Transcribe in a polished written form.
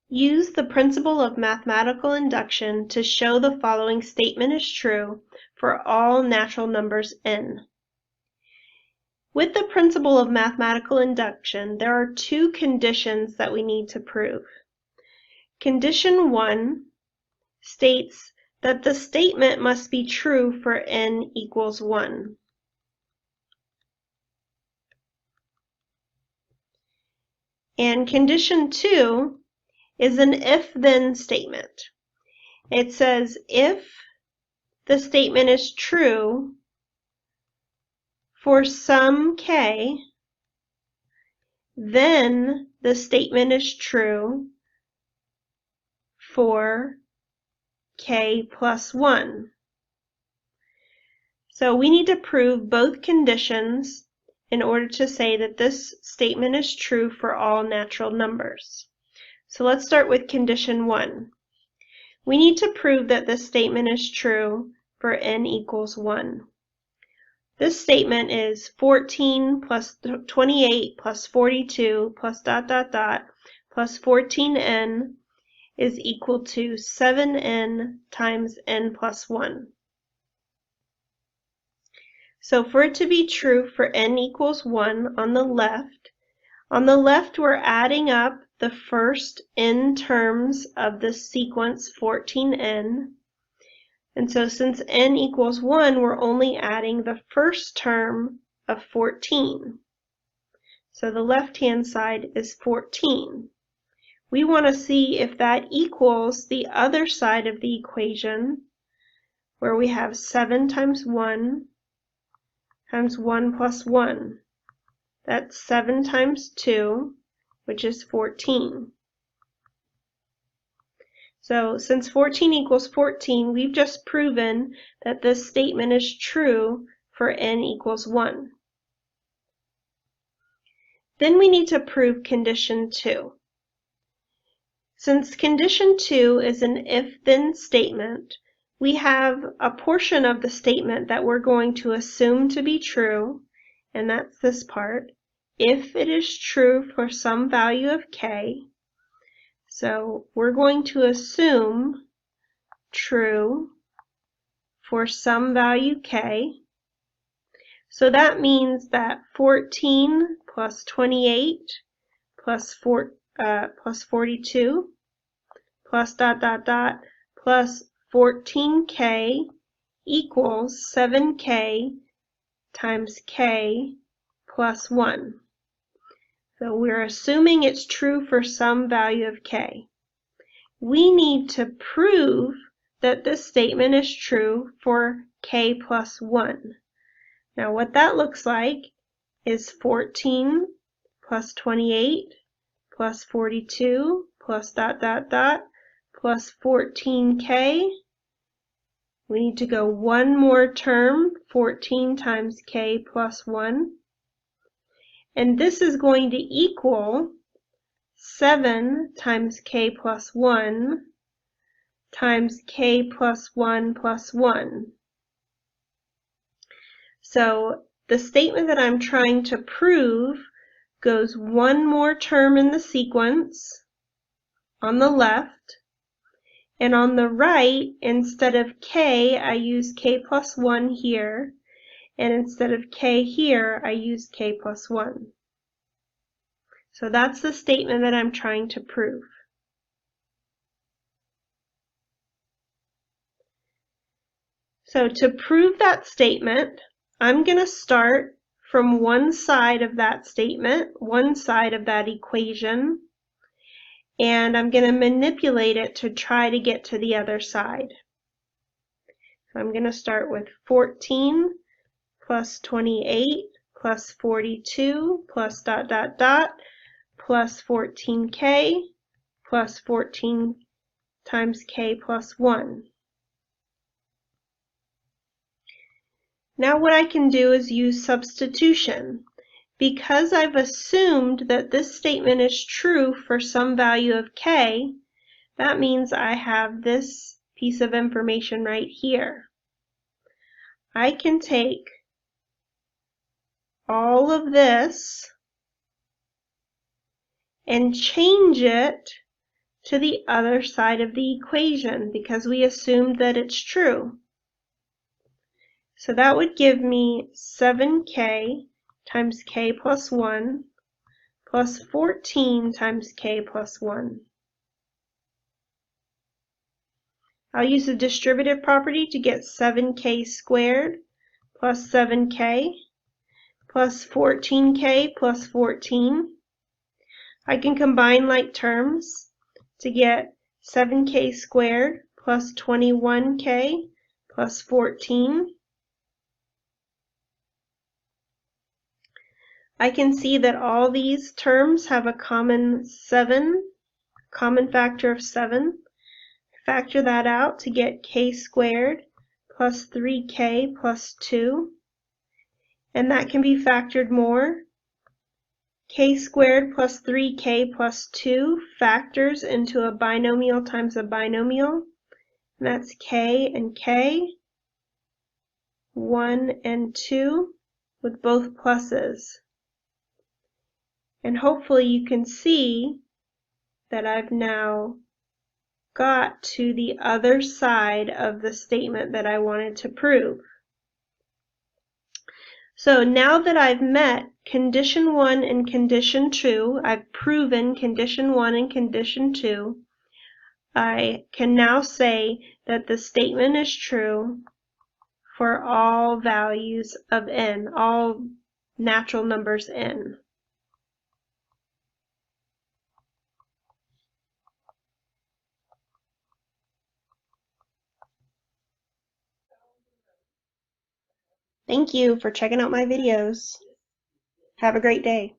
Use the principle of mathematical induction to show the following statement is true for all natural numbers n. With the principle of mathematical induction, there are two conditions that we need to prove. Condition 1 states that the statement must be true for n equals 1. And condition 2 is an if-then statement. It says if the statement is true for some k, then the statement is true for k plus 1. So we need to prove both conditions in order to say that this statement is true for all natural numbers. So let's start with condition 1. We need to prove that this statement is true for n equals 1. This statement is 14 plus 28 plus 42 plus ... plus 14n is equal to 7n times n plus 1. So for it to be true for n equals 1 on the left we're adding up the first n terms of the sequence 14n. And so since n equals 1, we're only adding the first term of 14. So the left-hand side is 14. We want to see if that equals the other side of the equation, where we have 7 times 1 times 1 plus 1. That's 7 times 2, which is 14. So since 14 equals 14, we've just proven that this statement is true for n equals 1. Then we need to prove condition 2. Since condition 2 is an if-then statement, we have a portion of the statement that we're going to assume to be true, and that's this part, if it is true for some value of k. So we're going to assume true for some value k. So that means that 14 plus 28 plus 42 plus ... plus 14k equals 7k times k plus 1. So we're assuming it's true for some value of k. We need to prove that this statement is true for k plus 1. Now what that looks like is 14 plus 28 plus 42 plus ... plus 14k. We need to go one more term, 14 times k plus 1. And this is going to equal 7 times k plus 1 times k plus 1 plus 1. So the statement that I'm trying to prove goes one more term in the sequence on the left, and on the right, instead of k, I use k plus 1 here, and instead of k here, I use k plus 1. So that's the statement that I'm trying to prove. So to prove that statement, I'm going to start from one side of that statement, one side of that equation, and I'm going to manipulate it to try to get to the other side. So I'm going to start with 14 plus 28 plus 42 plus ... plus 14k plus 14 times k plus 1. Now what I can do is use substitution. Because I've assumed that this statement is true for some value of k, that means I have this piece of information right here. I can take all of this and change it to the other side of the equation because we assumed that it's true. So that would give me 7k times k plus 1 plus 14 times k plus 1. I'll use the distributive property to get 7k squared plus 7k plus 14k plus 14. I can combine like terms to get 7k squared plus 21k plus 14. I can see that all these terms have a common factor of 7. Factor that out to get k squared plus 3k plus 2. And that can be factored more. K squared plus 3k plus 2 factors into a binomial times a binomial. And that's k and k, 1 and 2, with both pluses. And hopefully you can see that I've now got to the other side of the statement that I wanted to prove. So now that I've met condition 1 and condition 2, I've proven condition 1 and condition 2, I can now say that the statement is true for all values of n, all natural numbers n. Thank you for checking out my videos. Have a great day.